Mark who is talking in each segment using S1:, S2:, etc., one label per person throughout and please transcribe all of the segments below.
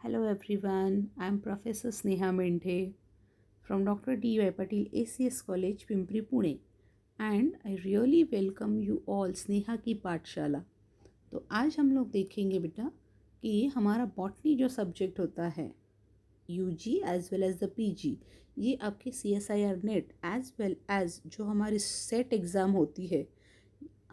S1: Hello everyone, I am Professor Sneha Mendhe from Dr. D.Y. Patil ACS College, Pimpri, Pune and I really welcome you all Sneha की पाठशाला। तो आज हम लोग देखेंगे बेटा कि हमारा बॉटनी जो सब्जेक्ट होता है UG as well as the PG, ये आपके CSIR NET as well as जो हमारी सेट एग्ज़ाम होती है,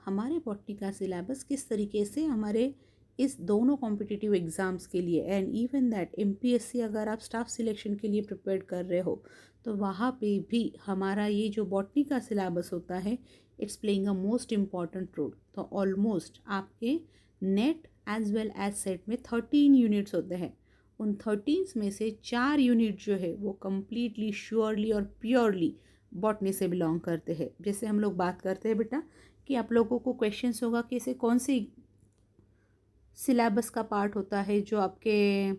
S1: हमारे बॉटनी का सिलेबस किस तरीके से हमारे इस दोनों कॉम्पिटिटिव एग्ज़ाम्स के लिए एंड इवन दैट MPSC अगर आप स्टाफ सिलेक्शन के लिए प्रिपेयर कर रहे हो तो वहाँ पे भी हमारा ये जो बॉटनी का सिलेबस होता है it's playing a most important role. तो ऑलमोस्ट आपके NET as well as SET में 13 यूनिट्स होते हैं। उन 13 में से 4 यूनिट जो है वो कम्प्लीटली श्योरली और प्योरली बॉटनी से बिलोंग करते हैं। जैसे हम लोग बात करते हैं बेटा कि आप लोगों को क्वेश्चंस होगा कि इसे कौन सी सिलेबस का पार्ट होता है जो आपके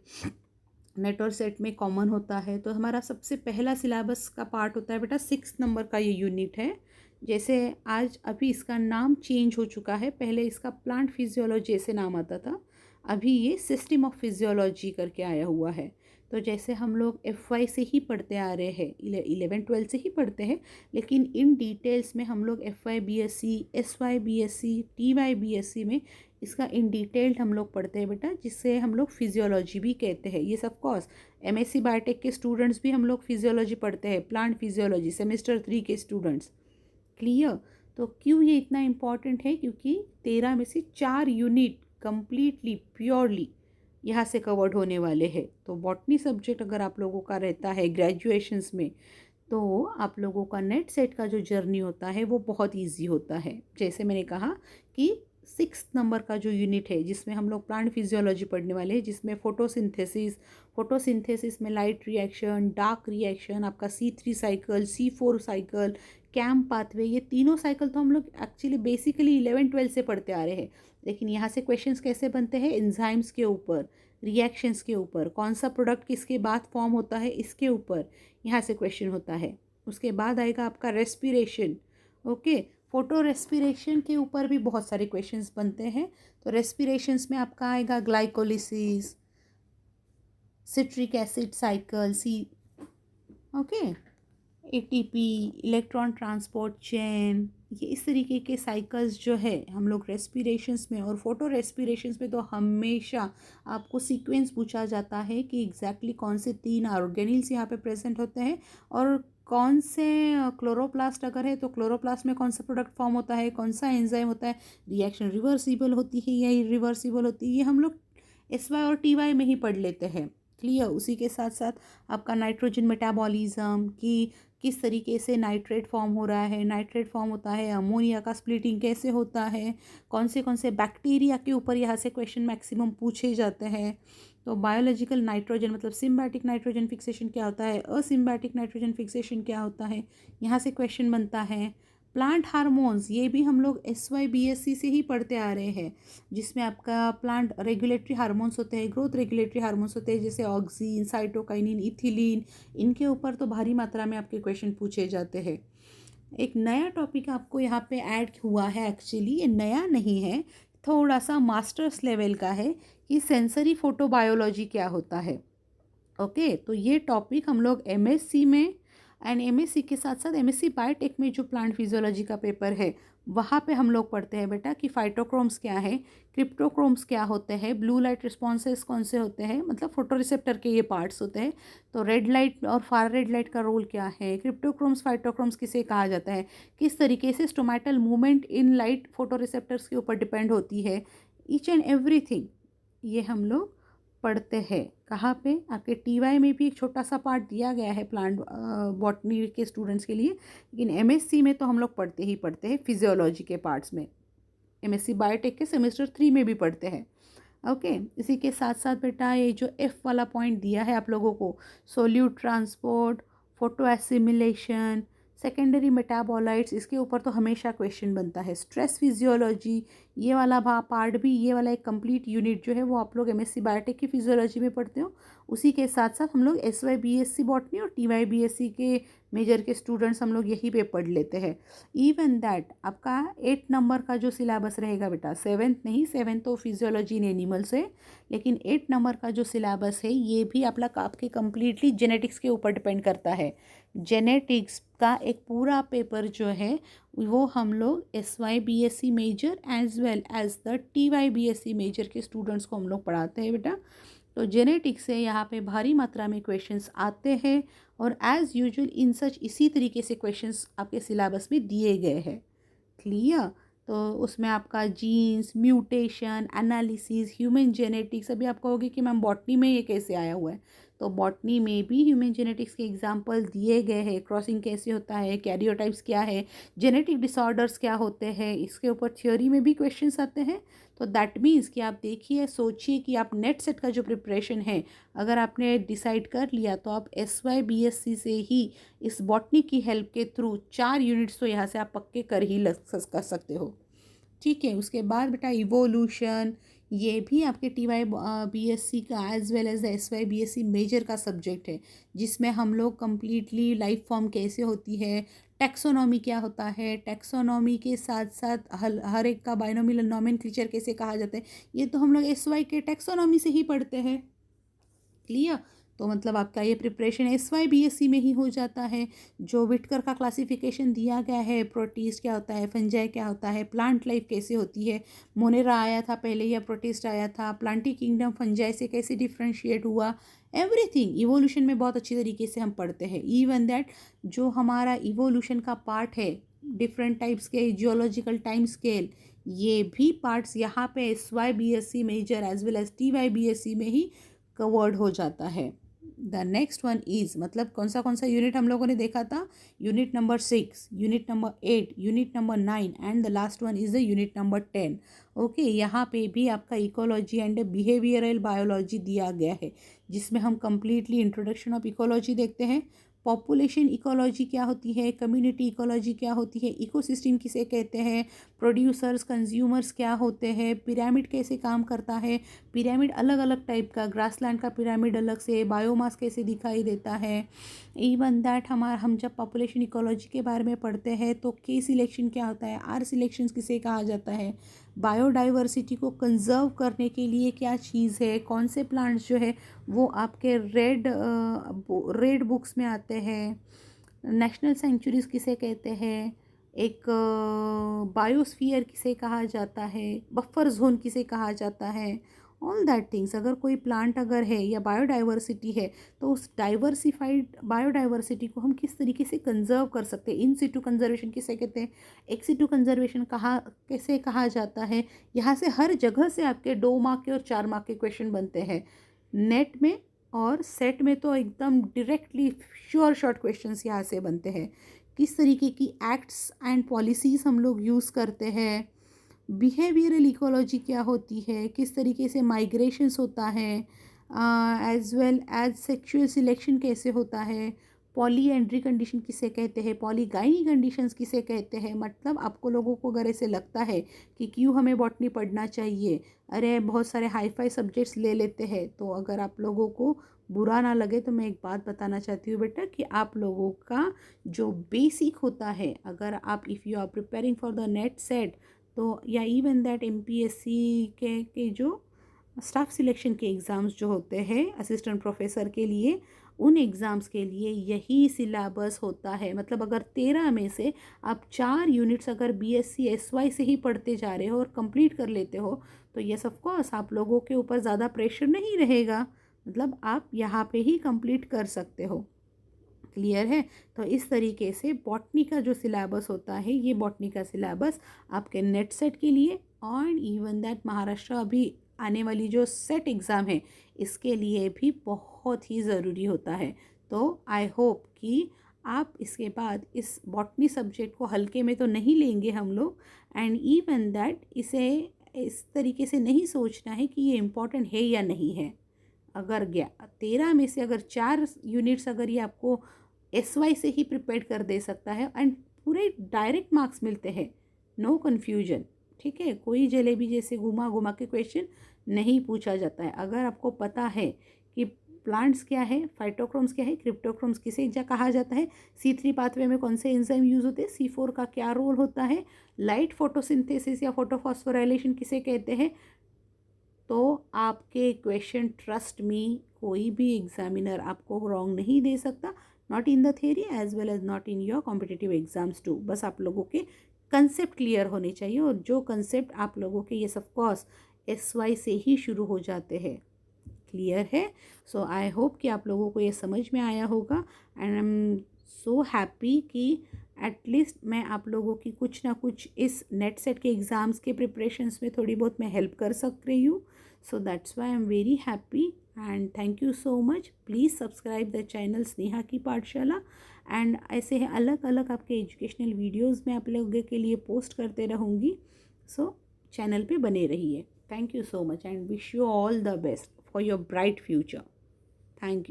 S1: नेट और सेट में कॉमन होता है। तो हमारा सबसे पहला सिलेबस का पार्ट होता है बेटा 6 नंबर का ये यूनिट है। जैसे आज अभी इसका नाम चेंज हो चुका है, पहले इसका प्लांट फिजियोलॉजी ऐसे नाम आता था, अभी ये सिस्टम ऑफ फिजियोलॉजी करके आया हुआ है। तो जैसे हम लोग FY से ही पढ़ते आ रहे हैं, 11-12 से ही पढ़ते हैं, लेकिन इन डिटेल्स में हम लोग FY BSc, SY BSc, TY BSc में इसका इन डिटेल्ड हम लोग पढ़ते हैं बेटा, जिससे हम लोग फिजियोलॉजी भी कहते हैं। ये सब कोर्स MSc बायोटेक के स्टूडेंट्स भी हम लोग फिजियोलॉजी पढ़ते हैं, प्लांट फिजियोलॉजी सेमेस्टर 3 के स्टूडेंट्स। क्लियर? तो क्यों ये इतना इम्पॉर्टेंट है? क्योंकि 13 में से 4 यूनिट कम्प्लीटली प्योरली यहाँ से कवर्ड होने वाले हैं। तो बॉटनी सब्जेक्ट अगर आप लोगों का रहता है ग्रेजुएशंस में, तो आप लोगों का नेट सेट का जो जर्नी होता है वो बहुत इजी होता है। जैसे मैंने कहा कि 6 नंबर का जो यूनिट है जिसमें हम लोग प्लांट फिजियोलॉजी पढ़ने वाले हैं, जिसमें फोटोसिंथेसिस में लाइट रिएक्शन, डार्क रिएक्शन, आपका C3 cycle, C4 cycle, camp pathway, ये तीनों साइकिल तो हम लोग एक्चुअली बेसिकली 11-12 से पढ़ते आ रहे हैं। लेकिन यहाँ से क्वेश्चंस कैसे बनते हैं? एंजाइम्स के ऊपर, रिएक्शंस के ऊपर, कौन सा प्रोडक्ट किसके बाद फॉर्म होता है इसके ऊपर यहाँ से क्वेश्चन होता है। उसके बाद आएगा आपका रेस्पिरेशन। ओके, फोटो रेस्पिरेशन के ऊपर भी बहुत सारे क्वेश्चंस बनते हैं। तो रेस्पिरेशंस में आपका आएगा glycolysis, citric acid cycle, okay, ATP, electron transport chain, ये इस तरीके के साइकिल्स जो है हम लोग रेस्पिरेशंस में, और फोटो रेस्पिरेशंस में तो हमेशा आपको सीक्वेंस पूछा जाता है कि एग्जैक्टली कौन से 3 ऑर्गेनिल्स यहाँ पे प्रेजेंट होते हैं और कौन से क्लोरोप्लास्ट अगर है तो क्लोरोप्लास्ट में कौन सा प्रोडक्ट फॉर्म होता है, कौन सा एंजाइम होता है, रिएक्शन रिवर्सिबल होती है या इरिवर्सिबल होती है, ये हम लोग SY और TY में ही पढ़ लेते हैं। क्लियर? उसी के साथ साथ आपका नाइट्रोजन मेटाबॉलिज्म की किस तरीके से नाइट्रेट फॉर्म हो रहा है, नाइट्रेट फॉर्म होता है, अमोनिया का स्प्लिटिंग कैसे होता है, कौन से बैक्टीरिया के ऊपर यहाँ से क्वेश्चन मैक्सिमम पूछे जाते हैं। तो बायोलॉजिकल नाइट्रोजन मतलब सिम्बायोटिक नाइट्रोजन फिक्सेशन क्या होता है, असिम्बायोटिक नाइट्रोजन फिक्सेशन क्या होता है, यहाँ से क्वेश्चन बनता है। प्लांट हार्मोन्स, ये भी हम लोग SY BSc से ही पढ़ते आ रहे हैं, जिसमें आपका प्लांट रेगुलेटरी हार्मोन्स होते हैं, ग्रोथ रेगुलेटरी हार्मोन्स होते हैं, जैसे ऑक्सीन, साइटोकाइनिन, इथिलीन, इनके ऊपर तो भारी मात्रा में आपके क्वेश्चन पूछे जाते हैं। एक नया टॉपिक आपको यहाँ पे ऐड हुआ है, एक्चुअली ये नया नहीं है, थोड़ा सा मास्टर्स लेवल का है, कि सेंसरी फोटोबायोलॉजी क्या होता है। ओके, तो ये टॉपिक हम लोग MSc में एंड MSc के साथ साथ MSc बायोटेक में जो प्लांट फिजियोलॉजी का पेपर है वहाँ पे हम लोग पढ़ते हैं बेटा कि फाइटोक्रोम्स क्या है, क्रिप्टोक्रोम्स क्या होते हैं, ब्लू लाइट रिस्पॉन्सेस कौन से होते हैं, मतलब फोटो रिसेप्टर के ये पार्ट्स होते हैं। तो रेड लाइट और फार रेड लाइट का रोल क्या है, क्रिप्टोक्रोम्स फाइटोक्रोम्स किसे कहा जाता है, किस तरीके से stomatal movement in light photo receptors के ऊपर डिपेंड होती है, ईच एंड एवरीथिंग ये हम लोग पढ़ते हैं। कहाँ पे? आपके TY में भी एक छोटा सा पार्ट दिया गया है प्लांट बॉटनी के स्टूडेंट्स के लिए, लेकिन MSc में तो हम लोग पढ़ते ही पढ़ते हैं फिजियोलॉजी के पार्ट्स में। MSc बायोटेक के सेमेस्टर 3 में भी पढ़ते हैं। ओके, इसी के साथ साथ बेटा ये जो F वाला पॉइंट दिया है आप लोगों को, solute transport, photo assimilation, secondary metabolites, इसके ऊपर तो हमेशा क्वेश्चन बनता है। स्ट्रेस फिजियोलॉजी, ये वाला पार्ट भी, ये वाला एक कंप्लीट यूनिट जो है वो आप लोग एमएससी बायोटेक की फिजियोलॉजी में पढ़ते हो। उसी के साथ साथ हम लोग एसवाई बीएससी बॉटनी और टीवाई बीएससी के मेजर के स्टूडेंट्स हम लोग यही पे पढ़ लेते हैं। इवन दैट आपका 8 नंबर का जो सिलेबस रहेगा बेटा, 7th नहीं, 7th तो फिजियोलॉजी इन एनिमल्स है, लेकिन 8 नंबर का जो सिलेबस है ये भी आपके कम्प्लीटली जेनेटिक्स के ऊपर डिपेंड करता है। जेनेटिक्स का एक पूरा पेपर जो है वो हम लोग SY BSc major as well as the TY BSc major के स्टूडेंट्स को हम लोग पढ़ाते हैं बेटा। तो जेनेटिक्स से यहाँ पे भारी मात्रा में क्वेश्चंस आते हैं और एज़ यूजुअल इन सच इसी तरीके से क्वेश्चंस आपके सिलेबस में दिए गए हैं। क्लियर? तो उसमें आपका genes, mutation, analysis, human genetics, अभी आप कहोगे कि मैम बॉटनी में ये कैसे आया हुआ है, तो बॉटनी में भी ह्यूमन जेनेटिक्स के एग्जांपल दिए गए हैं। क्रॉसिंग कैसे होता है, कैरियोटाइप्स क्या है, जेनेटिक डिसऑर्डर्स क्या होते हैं, इसके ऊपर थ्योरी में भी क्वेश्चंस आते हैं। तो दैट मीन्स कि आप देखिए, सोचिए कि आप नेट सेट का जो प्रिपरेशन है अगर आपने डिसाइड कर लिया तो आप एसवाई बीएससी से ही इस बॉटनी की हेल्प के थ्रू 4 यूनिट्स तो यहाँ से आप पक्के कर सकते हो। ठीक है, उसके बाद बेटा इवोल्यूशन, ये भी आपके टीवाई बीएससी का as well as SY BSc major का सब्जेक्ट है, जिसमें हम लोग कम्प्लीटली लाइफ फॉर्म कैसे होती है, टैक्सोनॉमी क्या होता है, टैक्सोनॉमी के साथ साथ हर एक का बाइनोमियल नॉमेनक्लेचर कैसे कहा जाता है, ये तो हम लोग एसवाई के टैक्सोनॉमी से ही पढ़ते हैं। क्लियर? तो मतलब आपका ये प्रिपरेशन एसवाई बीएससी में ही हो जाता है। जो विटकर का क्लासिफिकेशन दिया गया है, प्रोटिस्ट क्या होता है, फंजाई क्या होता है, प्लांट लाइफ कैसे होती है, मोनेरा आया था पहले या प्रोटिस्ट आया था, प्लांटी किंगडम फंजाई से कैसे डिफ्रेंशिएट हुआ, एवरीथिंग इवोल्यूशन में बहुत अच्छी तरीके से हम पढ़ते हैं। इवन दैट जो हमारा इवोल्यूशन का पार्ट है, डिफरेंट टाइप्स के जियोलॉजिकल टाइम स्केल, ये भी पार्ट्स यहाँ पे SY BSc major as well as TY BSc में ही कवर्ड हो जाता है। द नेक्स्ट वन इज, मतलब कौन सा यूनिट हम लोगों ने देखा था, unit number 6, unit number 8, unit number 9 and the last one is the unit number 10। Okay, यहाँ पे भी आपका इकोलॉजी एंड बिहेवियरल बायोलॉजी दिया गया है, जिसमें हम कंप्लीटली इंट्रोडक्शन ऑफ इकोलॉजी देखते हैं, पॉपुलेशन इकोलॉजी क्या होती है, कम्युनिटी इकोलॉजी क्या होती है, इकोसिस्टम किसे कहते हैं, प्रोड्यूसर्स कंज्यूमर्स क्या होते हैं, पिरामिड कैसे काम करता है, पिरामिड अलग अलग टाइप का, ग्रासलैंड का पिरामिड अलग से, बायोमास कैसे दिखाई देता है। इवन दैट हम जब पॉपुलेशन इकोलॉजी के बारे में पढ़ते हैं तो के सिलेक्शन क्या होता है, आर सिलेक्शन किसे कहा जाता है, बायोडाइवर्सिटी को कंजर्व करने के लिए क्या चीज़ है, कौन से प्लांट्स जो है वो आपके रेड बुक्स में आते हैं, नेशनल सेंचुरीज किसे कहते हैं, एक बायोस्फीयर किसे कहा जाता है, बफर जोन किसे कहा जाता है, ऑल दैट थिंग्स। अगर कोई प्लांट अगर है या बायोडाइवर्सिटी है तो उस डाइवर्सिफाइड बायोडाइवर्सिटी को हम किस तरीके से कंजर्व कर सकते हैं, इन सिटू कंजर्वेशन किसे कहते हैं, एक्स सिटू कंजर्वेशन कैसे कहा जाता है। यहाँ से हर जगह से आपके 2 मार्क के और 4 मार्क के क्वेश्चन बनते हैं नेट में, और सेट में तो एकदम डायरेक्टली श्योर शॉर्ट क्वेश्चंस यहाँ से बनते हैं। किस तरीके की एक्ट्स एंड पॉलिसीज़ हम लोग यूज़ करते हैं, बिहेवियरल इकोलॉजी क्या होती है, किस तरीके से माइग्रेशंस होता है, as well as sexual selection कैसे होता है, पॉली एंट्री कंडीशन किसे कहते हैं, पॉलीगाइनी कंडीशंस किसे कहते हैं। मतलब आपको लोगों को अगर ऐसे लगता है कि क्यों हमें बॉटनी पढ़ना चाहिए, अरे बहुत सारे हाई फाई सब्जेक्ट्स ले लेते हैं, तो अगर आप लोगों को बुरा ना लगे तो मैं एक बात बताना चाहती हूँ बेटा, कि आप लोगों का जो बेसिक होता है, अगर आप if you are preparing for the NET SET, तो या इवन दैट एमपीएससी के जो स्टाफ सिलेक्शन के एग्ज़ाम्स जो होते हैं असिस्टेंट प्रोफेसर के लिए, उन एग्ज़ाम्स के लिए यही सिलेबस होता है। मतलब अगर 13 में से आप 4 यूनिट्स अगर बीएससी एसवाई से ही पढ़ते जा रहे हो और कंप्लीट कर लेते हो, तो यस ऑफ कोर्स आप लोगों के ऊपर ज़्यादा प्रेशर नहीं रहेगा, मतलब आप यहाँ पे ही कंप्लीट कर सकते हो। क्लियर है? तो इस तरीके से बॉटनी का जो सिलेबस होता है, ये बॉटनी का सिलेबस आपके नेट सेट के लिए और इवन दैट महाराष्ट्र अभी आने वाली जो सेट एग्ज़ाम है इसके लिए भी बहुत ही ज़रूरी होता है। तो आई होप कि आप इसके बाद इस बॉटनी सब्जेक्ट को हल्के में तो नहीं लेंगे हम लोग, एंड इवन दैट इसे इस तरीके से नहीं सोचना है कि ये इम्पोर्टेंट है या नहीं है। अगर 13 में से अगर 4 यूनिट्स अगर ये आपको एसवाई से ही प्रिपेयर कर दे सकता है एंड पूरे डायरेक्ट मार्क्स मिलते हैं, नो कन्फ्यूजन, ठीक है, कोई जलेबी जैसे घुमा घुमा के क्वेश्चन नहीं पूछा जाता है। अगर आपको पता है कि प्लांट्स क्या है, फाइटोक्रोम्स क्या है, क्रिप्टोक्रोम्स किसे कहा जाता है, C3 पाथवे में कौन से एंजाइम यूज होते हैं, C4 का क्या रोल होता है, लाइट फोटोसिंथेसिस या फोटोफॉस्फोराइलेशन किसे कहते हैं, तो आपके क्वेश्चन, ट्रस्ट मी, कोई भी एग्जामिनर आपको रॉन्ग नहीं दे सकता, not in the theory as well as not in your competitive exams too. बस आप लोगों के कंसेप्ट क्लियर होने चाहिए, और जो कंसेप्ट आप लोगों के ये सब कोर्स SY से ही शुरू हो जाते हैं। क्लियर है? सो आई होप कि आप लोगों को ये समझ में आया होगा, and I am so happy कि एटलीस्ट मैं आप लोगों की कुछ ना कुछ इस नेट सेट के एग्ज़ाम्स के प्रिपरेशंस में थोड़ी बहुत मैं हेल्प कर सक रही हूँ। So that's why I am very happy and thank you so much. Please subscribe the channel Sneha की पाठशाला, एंड ऐसे अलग अलग आपके एजुकेशनल वीडियोज़ मैं आप लोगों के लिए पोस्ट करते रहूँगी। सो चैनल पे बने रहिए। Thank you so much and wish you all the best for your bright future. Thank you.